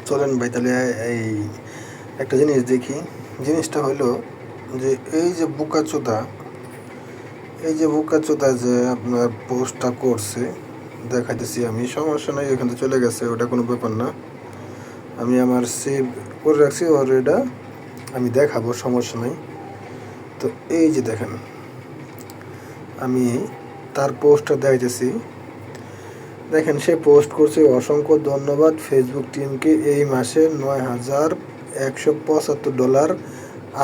চলেন ভাই তাহলে এই একটা জিনিস দেখি। জিনিসটা হলো যে এই যে বোকাচোদা যে আপনার পোস্টটা করছে দেখাইতেছি আমি, সমস্যা নাই, এখান থেকে চলে গেছে, ওটা কোনো ব্যাপার না। আমি আমার সেভ করে রাখছি ওর, এটা আমি দেখাবো, সমস্যা নাই। তো এই যে দেখেন, আমি তার পোস্টটা দেখাইতেছি। দেখেন সে পোস্ট করছে, অসংখ্য ধন্যবাদ ফেসবুক টিমকে, এই মাসে $9,175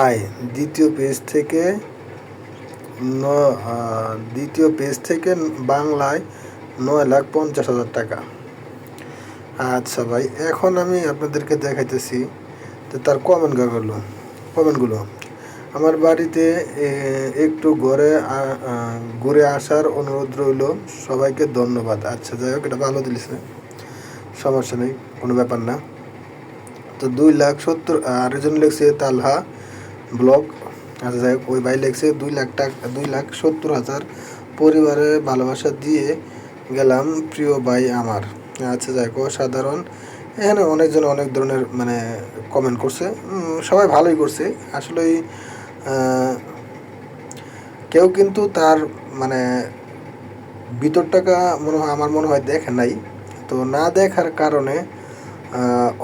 আয়। দ্বিতীয় পেজ থেকে বাংলায় 9,50,000 টাকা। আচ্ছা ভাই, এখন আমি আপনাদেরকে দেখাইতেছি তো তার কমেন্টগুলো। আমার বাড়িতে একটু ঘুরে আসার অনুরোধ রইল, সবাইকে ধন্যবাদ। আচ্ছা যাই হোক, এটা ভালো দিয়েছে, সমস্যা নেই, কোনো ব্যাপার না। তো 2,70,000 আরেকজন লিখছে তালহা ব্লগ। আচ্ছা যাই হোক, ওই ভাই লিখছে 2,70,000 পরিবারে ভালোবাসা দিয়ে গেলাম প্রিয় ভাই আমার। আচ্ছা যাই হোক, অসাধারণ। এখানে অনেকজন অনেক ধরনের মানে কমেন্ট করছে, সবাই ভালোই করছে আসলেই। কেউ কিন্তু তার মানে ভিতরটাকা আমার মনে হয় দেখে নাই, তো না দেখার কারণে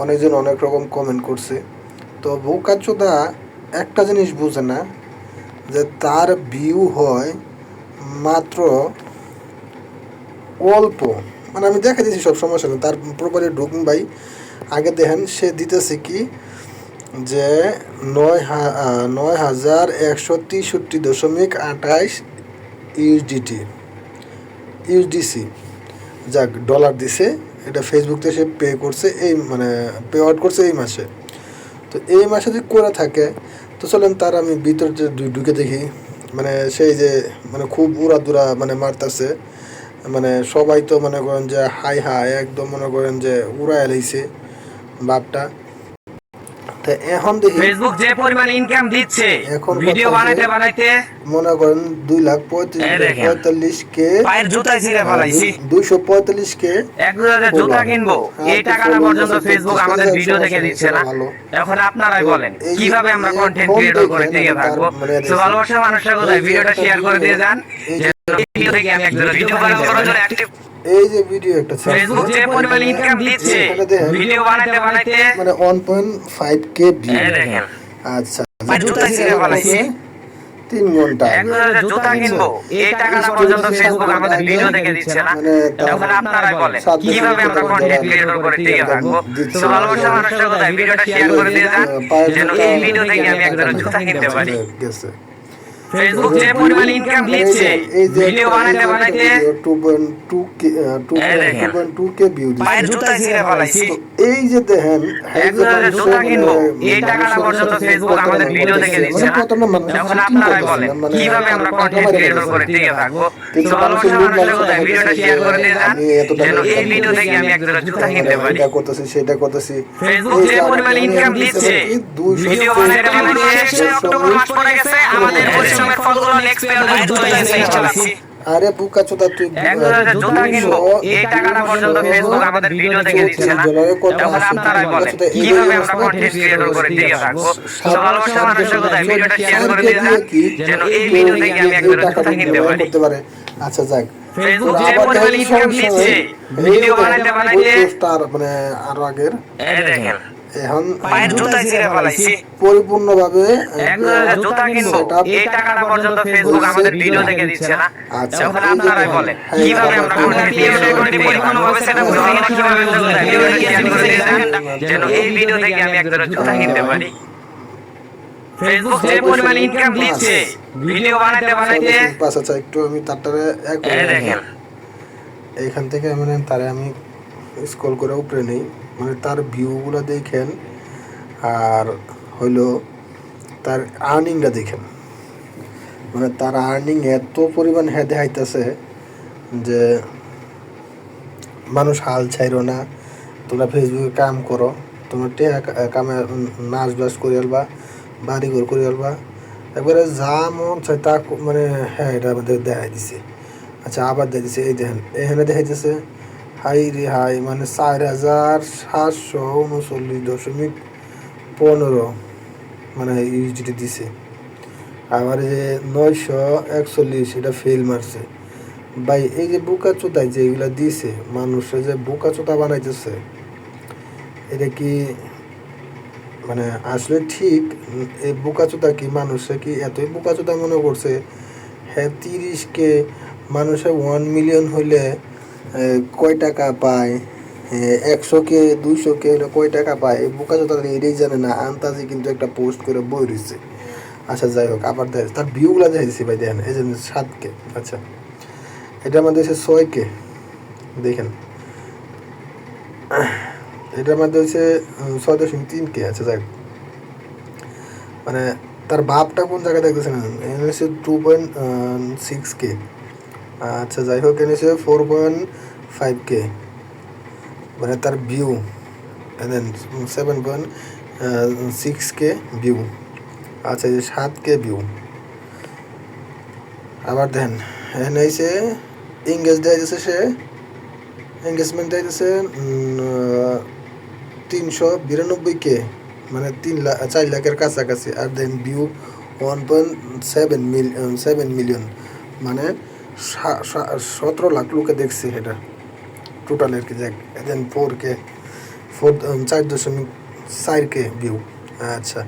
অনেকজন অনেক রকম কমেন্ট করছে। তো বোকাচোদা একটা জিনিস বুঝে না যে তার ভিউ হয় মাত্র অল্প, মানে আমি দেখা দিয়েছি সব সমস্যা নেই, তার প্রপারে ঢুকুন ভাই। আগে দেখেন সে দিতেছে কি যে 9,163.28 ইউএসডিসি, যাক ডলার দিছে, এটা ফেসবুকে সে পে করছে, এই মানে পে আউট করছে এই মাসে। তো এই মাসে যদি করে থাকে তো চলেন তার আমি ভিতরে ঢুকে দেখি। মানে সেই যে মানে খুব উড়াদুরা মানে মারতাছে, মানে সবাই তো মনে করেন যে হাই হাই একদম মনে করেন যে উড়ায় লাইছে বাপটা। এখন দেখি ফেসবুক যে পরিমাণ ইনকাম দিচ্ছে এখন ভিডিও বানাইতে মনে করেন 2,45,000 পায়ের জুতায় ছিঁড়ে ফেলাইছি, 245,000 এক জোড়া জুতা কিনবো, এই টাকাটা পর্যন্ত ফেসবুক আমাদের ভিডিও দেখে দিচ্ছে না। এখন আপনারাই বলেন কিভাবে আমরা কন্টেন্ট ক্রিয়েটর করে টিকে থাকবো? তো ভালোবাসার মানুষরা কোথায়, ভিডিওটা শেয়ার করে দিয়ে যান, ভিডিও থেকে আমি এক জোড়া জুতা কিনতে পারি। এই যে ভিডিও একটা ফেসবুক যে পরিমাণ ইনকাম দিচ্ছে ভিডিও বানাইতে মানে 1.5K ভিউ দেখেন। আচ্ছা জুতা ছিঁড়ে ফেলাইছি, 3 ঘন্টা এক জোড়া জুতা কিনবো, এই টাকাটা পর্যন্ত ফেসবুক আমাদের ভিডিও দেখে দিচ্ছে না। এখন আপনারাই বলেন কিভাবে আমরা কন্টেন্ট ক্রিয়েটর করে টিকে থাকবো? তো ভালোবাসার মানুষরা কোথায়, ভিডিওটা শেয়ার করে দিয়ে যান, যেন এই ভিডিও থেকে আমি এক জোড়া জুতা কিনতে পারি। ফেসবুক যে পরিমাণ ইনকাম দিচ্ছে ভিডিও বানাইতে 2.2K ভিউ পায়ের জুতায় ছিঁড়ে ফেলাইছি, এই যে দেখেন এক জোড়া জুতা কিনবো, এই টাকাটা পর্যন্ত ফেসবুক আমাদের ভিডিও দেখে দিচ্ছে না। এখন আপনারাই বলেন কিভাবে আমরা কন্টেন্ট ক্রিয়েটর করে টিকে থাকবো? তো ভালোবাসার মানুষরা কোথায়, ভিডিওটা শেয়ার করে দিয়ে যান, যেন এই ভিডিও থেকে আমি এক জোড়া জুতা কিনতে পারি। সেটা করতেছি। ফেসবুক যে পরিমাণ ইনকাম দিচ্ছে ভিডিও বানাইতে অক্টোবর মাস পড়ে গেছে, আমাদের পরিশ্রমের ফলগুলো নেক্সট পেয়ে আরে বোকাচোদা তুই জুতা কিনবো, এই টাকাটা পর্যন্ত ফেসবুক আমাদের ভিডিও দেখে দিচ্ছে না। এখন আপনারাই বলেন কিভাবে আমরা কন্টেন্ট ক্রিয়েটর করে টিকে থাকবো? তো ভালোবাসার মানুষরা কোথায়, ভিডিওটা শেয়ার করে দিয়ে যান, যেন এই ভিডিও থেকে আমি এক জোড়া জুতা কিনতে পারি। আচ্ছা যাক, ফেসবুক যে পরিমাণ ইনকাম দিচ্ছে ভিডিও বানাইতে মানে আরো আগের দেখেন এখন পায়ের জুতায় ছিঁড়ে ফেলাইছি, পরিপূর্ণভাবে এক জোড়া জুতা কিনবো, এই টাকাটা পর্যন্ত ফেসবুক আমাদের ভিডিও দেখে দিচ্ছে না। এখন আপনারাই বলেন কিভাবে আমরা কন্টেন্ট ক্রিয়েটর করে পরিপূর্ণভাবে সেটআপ করে কিভাবে ভিডিওটা শেয়ার করে দিয়ে যান, যেন এই ভিডিও থেকে আমি এক জোড়া জুতা কিনতে পারি। ফেসবুক যে পরিমাণ ইনকাম দিচ্ছে ভিডিও বানাইতে আচ্ছা একটু আমি তারটারে দেখেন এইখান থেকে মানে তারে আমি স্ক্রল করে উপরে নেই, মানে তার ভিউগুলো দেখেন আর হইলো তার আর্নিংটা দেখেন। মানে তার আর্নিং এত পরিমাণ দেখাইতেছে যে মানুষ হাল ছাইরো না, তোমরা ফেসবুকে কাম করো, তোমরা কামে নাচ বাস করে আলবা, বাড়ি ঘর করে আলবা, একবারে যা মন চাই তা মানে হ্যাঁ এটা আমাদের দেখাই দিছে। আচ্ছা আবার দেখাই দিছে, এই দেখেন এখানে দেখাইতেছে হাই রে হাই, মানে 4,739.15 মানে ইউজিটি দিছে। আবার এই যে 941 এটা ফেল মারছে। ভাই এই যে বোকা চোদাই যে এগুলা দিছে, মানুষে যে বোকা চোদা বানাইতেছে, এটা কি মানে আসলে ঠিক? এই বোকাচোদা কি মানুষে কি এতই বোকাচোদা মনে করছে? হ্যাঁ, 30K মানুষে 1 মিলিয়ন হইলে কয় টাকা পায়, 100K 200K হলে কয় টাকা পায়, এই বোকাচোদা এটাই জানে না। আন্তাজি কিন্তু একটা পোস্ট করে বই রয়েছে। আচ্ছা যাই হোক, আবার দেখ তার ভিউগুলা দেখেছি ভাই, দেখেন এই যে 7K। আচ্ছা, এটা আমাদের হচ্ছে 6K, দেখেন এটার মধ্যে হচ্ছে 6.3K। আচ্ছা যাই হোক, মানে তার ভাবটা কোন জায়গায় দেখতেছেন, এনে হচ্ছে 2.6K। আচ্ছা যাই হোক, এনে হচ্ছে 4.5K, মানে তার ভিউ। দেন 7.6K ভিউ। আচ্ছা, এই যে 7K ভিউ। আবার দেখেন এখানে এসে এঙ্গেজ দিয়েছে, সে এঙ্গেজমেন্ট দিয়েছে 392K, মানে 4 লাখের কাছাকাছি। আর দেন ভিউ 1.7 মিলিয়ন, মানে 17 লাখ লোকে দেখছে এটা টোটাল আর কি। দেখ দেন 4.4K ভিউ। আচ্ছা,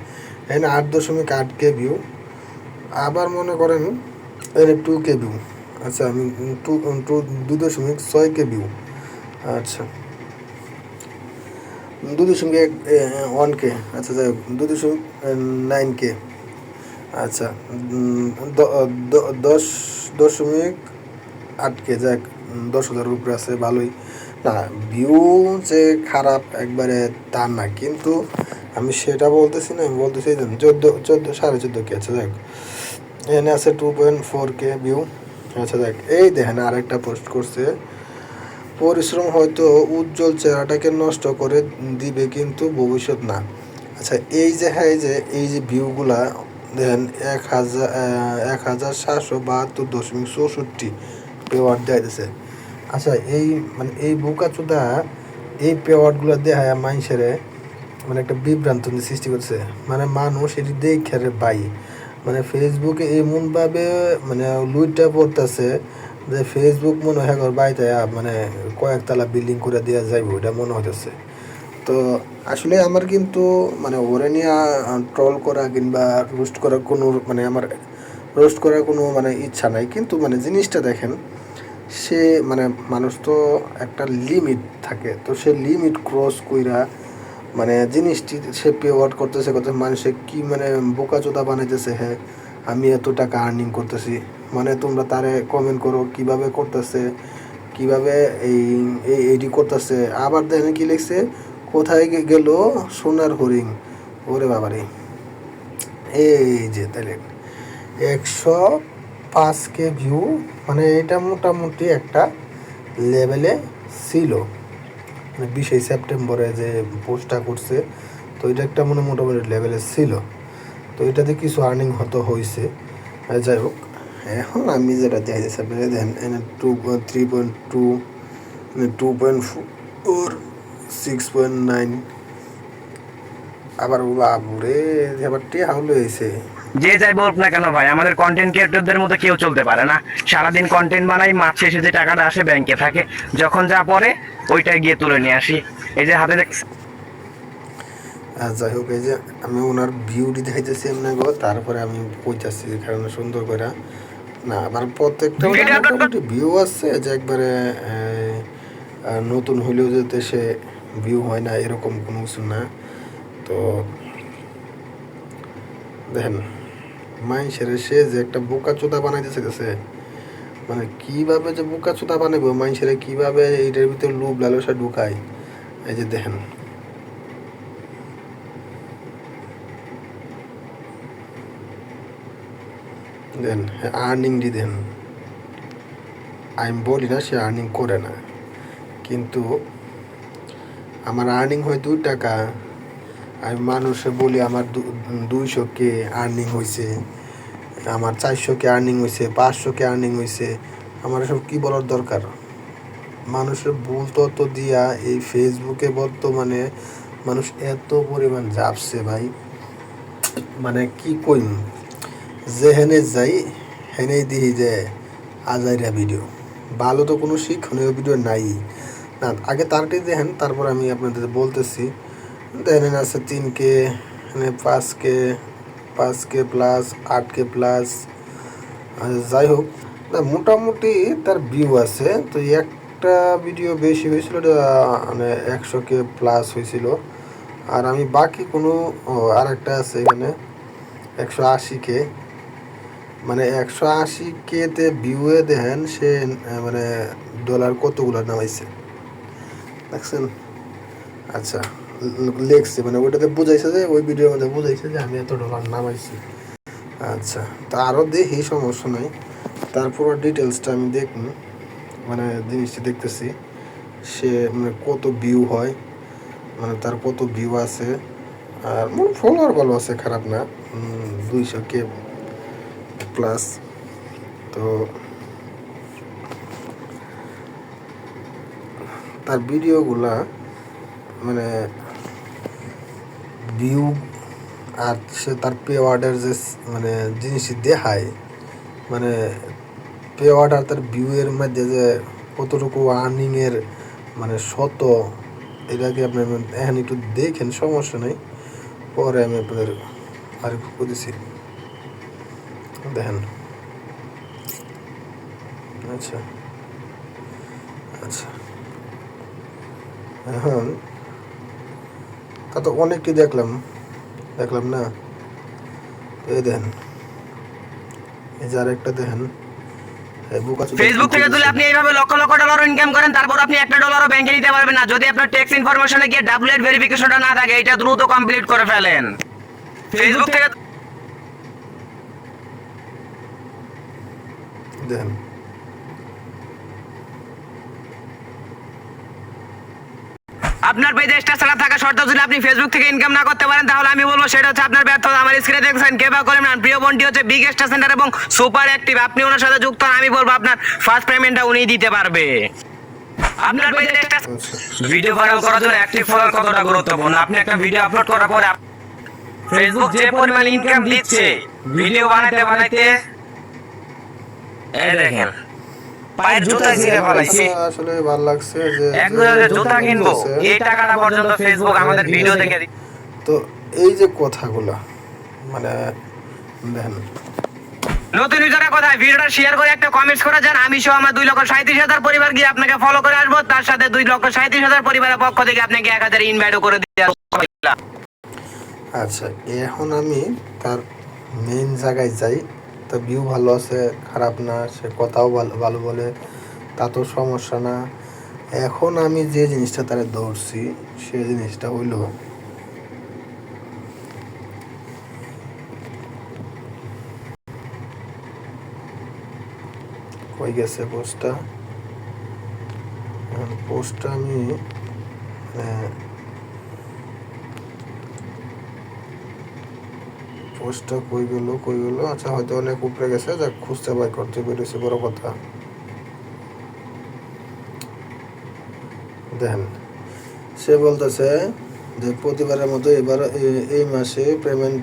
এখানে 8.8K ভিউ। আবার মনে করেন এখানে 2K ভিউ। আচ্ছা, আমি 2.6K ভিউ। আচ্ছা, 2.1K। আচ্ছা যাই হোক, 2.9K। আচ্ছা, 10.8K, যাক 10,000 উপরে আছে, ভালোই। না, ভিউ যে খারাপ একবারে তা না, কিন্তু আমি সেটা বলতেছি না, আমি বলতেছি 14.5K। আচ্ছা যাক, এখানে আছে 2.4K ভিউ। আচ্ছা দেখ, এই দেখেন আরেকটা পোস্ট করছে, পরিশ্রম হয়তো উজ্জ্বল চেহারাটাকে নষ্ট করে দিবে, কিন্তু ভবিষ্যৎ না। আচ্ছা, এই যে হ্যাঁ, এই যে ভিউগুলা দেখেন, 1,772.64 পেওয়ার্ড দেখাইতেছে। আচ্ছা, এই মানে এই বোকাচোদা এই পেওয়ার্ডগুলো দেখায় মানুষের মানে একটা বিভ্রান্ত সৃষ্টি করছে। মানে মানুষ এটি দেখে রে ভাই, মানে ফেসবুকে এমনভাবে মানে লুইটা পড়তেছে যে ফেসবুক মনে হয় বাড়িতে মানে কয়েকতলা বিল্ডিং করে দেওয়া যাইব, এটা মনে হতেছে। তো আসলে আমার কিন্তু মানে ওরে নিয়ে ট্রল করা কিংবা রোস্ট করার কোনো মানে আমার রোস্ট করার কোনো মানে ইচ্ছা নাই, কিন্তু মানে জিনিসটা দেখেন, সে মানে মানুষ তো একটা লিমিট থাকে, তো সে লিমিট ক্রস কইরা মানে জিনিসটি সে পে আউট করতেছে, মানুষে কি মানে বোকাচোদা বানাইতেছে। হ্যাঁ, আমি এত টাকা আর্নিং করতেছি, মানে তোমরা তারে কমেন্ট করো কিভাবে করতেছে, কিভাবে এইটি করতেছে। আবার দেখেন কি লিখছে, কোথায় গেল সোনার হরিণ। ওরে বাবারে, এই যে তাহলে 105K ভিউ, মানে এটা মোটামুটি একটা লেভেলে ছিল। মানে 20 সেপ্টেম্বরে যে পোস্টটা করছে, তো এটা একটা মোটামুটি লেভেলে ছিল। তো এটাতে কিছু আর্নিং হতো হয়েছে। যাই হোক, এখন আমি যেটা চাইছি আপনারা দেখেন, এনে 3.2, 2.4, 6.9। আবার বাবুরে, আবার হাউলে হয়েছে। যে যাই বলুক না কেন ভাই, আমাদের কন্টেন্ট ক্রিয়েটরদের মতো কেউ চলতে পারে না। সারাদিন কন্টেন্ট বানাই, মাস শেষে যে টাকাটা আসে ব্যাংকে থাকে, যখন যা পরে ওইটাই গিয়ে তুলে নিয়ে আসি। এই যে হাতে যাই হোক, এই যে আমি ওনার ভিউটি দেখাইতেছি এমনি গো, তারপরে আমি কইতাছি কারণ সুন্দর করে না, আবার প্রত্যেকটা মোটামুটি ভিউ আছে যে একবারে নতুন হইলেও যে দেশে ভিউ হয় না এরকম কোনো কিছু না। তো দেখেন মানুষের সে যে একটা বোকাচোদা বানাইতেছে গেছে, মানে কীভাবে যে বোকাচোদা বানাবো মানুষের, কীভাবে এইটার ভিতরে লোভ লালসা ঢুকায়। এই যে দেখেন, দেন আর্নিং দি দেন, আমি বলি না সে আর্নিং করে না, কিন্তু আমার আর্নিং হয় 2 টাকা। আমি মানুষে বলি আমার 200K আর্নিং হয়েছে, আমার 400K আর্নিং হয়েছে, 500K আর্নিং হয়েছে। আমার সব কী বলার দরকার? মানুষের ভুল তথ্য দিয়া এই ফেসবুকে বর্তমানে মানুষ এত পরিমাণ যাপছে ভাই, মানে কি কইম, যেখানে যাই হেনেই দিই যে আজাইরা ভিডিও, ভালো তো কোনো শিক্ষণীয় ভিডিও নাই না। আগে তারটি দেখেন, তারপর আমি আপনাদের বলতেছি। দেখেন আছে 3K, 5K, 5K plus, 8K plus, যাই হোক না, মোটামুটি তার ভিউ আছে। তো একটা ভিডিও বেশি হয়েছিল, মানে 100K প্লাস হয়েছিল। আর আমি বাকি কোনো আর একটা আছে এখানে 180K, মানে 180Kতে ভিউয়ে দেখেন সে মানে ডলার কতগুলো নামাইছে দেখছেন। আচ্ছা, লেখছে মানে ওইটাতে বুঝাইছে যে, ওই ভিডিওর মধ্যে বুঝাইছে যে আমি এত ডলার নামাইছি। আচ্ছা, তা আরও দেখি, সমস্যা নাই। তারপর ডিটেলসটা আমি দেখুন, মানে জিনিসটা দেখতেছি সে মানে কত ভিউ হয়, মানে তার কত ভিউ আছে। আর মানে ফলোয়ার ভালো আছে, খারাপ না, 200K প্লাস। তো তার ভিডিওগুলা মানে ভিউ আর সে তার পে অর্ডার যে মানে জিনিস দেখায়, মানে পে অর্ডার তার ভিউয়ের মধ্যে যে কতটুকু আর্নিংয়ের মানে শত, এটাকে আপনি এখন একটু দেখেন, সমস্যা নেই, পরে আমি আপনাদের আর একটু করেছি দেখেন। আচ্ছা আচ্ছা, এখন তা তো অনেককে দেখলাম না। এই দেখেন, এই যে আরেকটা দেখেন, ফেসবুক থেকে তুলে আপনি এইভাবে লক্ষ লক্ষ ডলার ইনকাম করেন, তারপর আপনি একটা ডলারও ব্যাংকে নিতে পারবেন না যদি আপনার ট্যাক্স ইনফরমেশনে গিয়ে ডাবলেট ভেরিফিকেশনটা না থাকে। এটা দ্রুত কমপ্লিট করে ফেলেন। ফেসবুক থেকে দেখেন, আপনার পেজে স্টার ছাড়া থাকা শর্ত যদি আপনি ফেসবুক থেকে ইনকাম না করতে পারেন, তাহলে আমি বলবো সেটা হচ্ছে আপনার ব্যর্থতা। আমার স্ক্রিনে দেখছেন কেবা করেন, প্রিয় বোনটি হচ্ছে বিগ স্টার সেন্টার এবং সুপার অ্যাক্টিভ। আপনি ওনার সাথে যুক্ত হন, আমি বলবো আপনার ফার্স্ট পেমেন্টটা উনিই দিতে পারবে। আপনার পেজে স্টার ভিডিও ভাইরাল করার জন্য অ্যাক্টিভ ফলোয়ার কতটা গুরুত্বপূর্ণ। আপনি একটা ভিডিও আপলোড করার পরে ফেসবুক যে পরিমাণ ইনকাম দিচ্ছে ভিডিও বানাইতে বানাইতে, এই দেখেন পায়ের জুতা ছিঁড়ে ফেলাইছি। আসলে ভালো লাগছে যে এক জুতা কিনবো, এই টাকাটা পর্যন্ত ফেসবুক আমাদের ভিডিও দেখে। তো এই যে কথাগুলো মানে দেখেন, নতুন ইউজারের কথা, ভিডিওটা শেয়ার করে একটা কমেন্টস করে যান। আমি সহ আমার 2,37,000 পরিবার গিয়ে আপনাকে ফলো করে আসবো, তার সাথে 2,37,000 পরিবারের পক্ষ থেকে আপনাকে 1000 ইনভাইটও করে দিয়ে আসবো। আচ্ছা, এখন আমি তার মেইন জায়গায় যাই। তো ভিউ ভালো আছে, খারাপ না, সে কথাও ভালো ভালো বলে, তা তো সমস্যা না। এখন আমি যে জিনিসটা তারা ধরছি, সে জিনিসটা হইল কই গেছে পোস্টটা। পোস্টটা আমি পোস্টটা কই গেল। আচ্ছা, হয়তো অনেক উপরে গেছে, যা খুঁজতে বাই করতে বেরোছে, বড় কথা। দেখেন, সে বলতেছে যে প্রতিবারের মতো এবার এই মাসে পেমেন্ট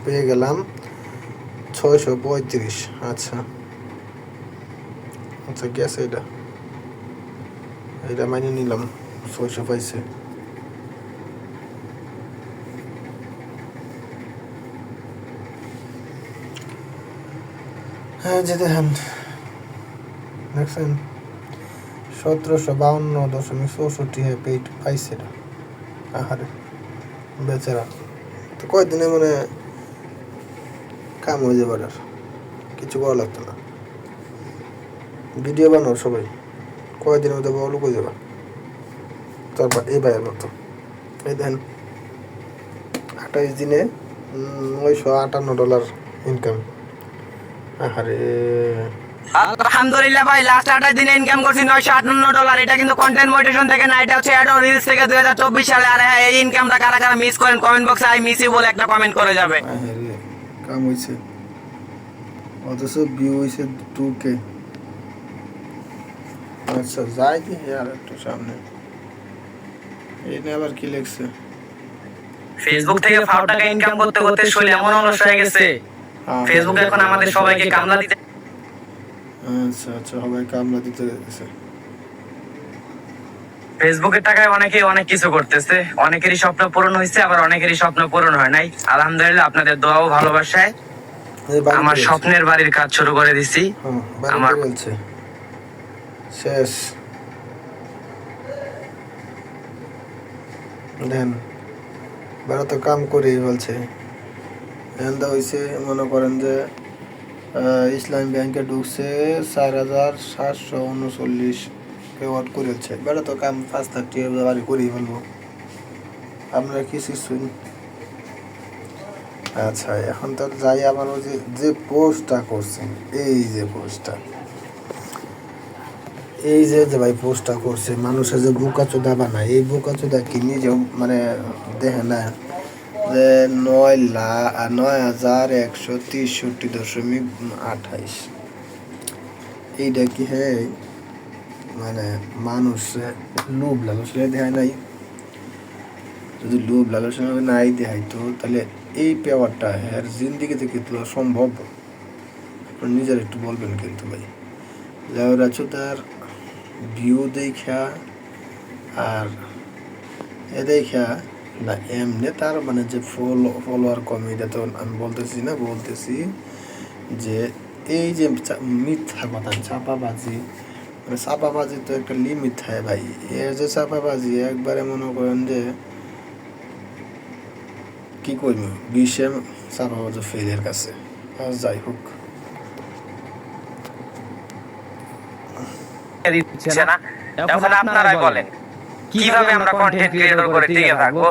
পেয়ে গেলাম 635। আচ্ছা আচ্ছা, গেছে, এটা মাইনে নিলাম, 600 পাইছে। হ্যাঁ, যে দেখেন, দেখছেন 1752.64 পেইড পাইছে এটা। আহারে বেচারা, তো কয়দিনে মানে কাম হয়ে যাবে, আর কিছু করা লাগতো না। ভিডিও বানাও সবাই, কয়দিনের মধ্যে বলো কই যাবা। তারপর এই ভাইয়ের মতো, এই দেখেন 28 দিনে $958 ইনকাম। আহারে, আলহামদুলিল্লাহ ভাই, লাস্ট 28 দিনে ইনকাম করছি $958। এটা কিন্তু কন্টেন্ট মনিটাইজেশন থেকে না, এটা হচ্ছে অ্যাড অন রিলস থেকে 2024 সালে। আর হ্যাঁ, এই ইনকামটা কারা কারা মিস করেন কমেন্ট বক্সে আই মিস ইউ বলে একটা কমেন্ট করে যাবে। আহারে, কাম হয়েছে, অথচ ভিউ হয়েছে 2K। আচ্ছা যাই দেখি আর একটু সামনে। এই নিয়ে আবার কি লিখছে? ফেসবুক থেকে ফাও টাকা ইনকাম করতে করতে শরীর এমন অলস হয়ে গেছে, ফেসবুক এখন আমাদের সবাইকে কামলা দিতে। আচ্ছা আচ্ছা, সবাই কামলা দিতে দিতেছে। ফেসবুকের টাকায় অনেকে অনেক কিছু করতেছে, অনেকেরই স্বপ্ন পূরণ হয়েছে, আবার অনেকেরই স্বপ্ন পূরণ হয় নাই। আলহামদুলিল্লাহ আপনাদের দোয়া ও ভালোবাসায় আমার স্বপ্নের বাড়ির কাজ শুরু করে দিছি। আমার বলছে শেষ দেন বারা তো কাম করে বলছে। এন্দা হয়েছে মনে করেন যে ইসলামী ব্যাংকে ঢুকছে 4,739 পেওয়াট করেছে। বেড়া তো কাম 5-30 বাড়ি করেই ফেলবো। আপনারা কি শিখছেন? আচ্ছা এখন তো যাই আমার ওই যে পোস্টটা করছেন, এই যে পোস্টটা, এই যে ভাই পোস্টটা করছে মানুষের যে বোকাচোদা বানায়, এই বোকাচোদা কি নিজেও মানে দেখে না যে 9,163.28 এইটা কি হে মানে মানুষ লোভ লালসা দেখায় নাই? যদি লোভ লালসা নাই দেখাইতো তাহলে এই পেওয়ারটা হ্যাঁ জিন্দিগিতে কিন্তু সম্ভব? আপনার নিজের একটু বলবেন কিন্তু ভাই। যাওয়ার আছো তার ভিউ দেখা আর এ দেখা না এমনি তার মানে যে ফলোয়ার কমে, এটা তো আমি বলতেছি না, বলতেছি যে এই যে মিথ্যা কথা চাপাবাজি, মানে চাপাবাজি তো একটা লিমিট থাকে ভাই। এর যে চাপাবাজি একবারে মনে করেন যে কি করবো, বিশ্বে চাপাবাজি ফেলের কাছে। আর যাই হোক দিচ্ছে না, এখন আপনারাই বলেন কিভাবে আমরা কন্টেন্ট ক্রিয়েটর করে টিকে থাকবো।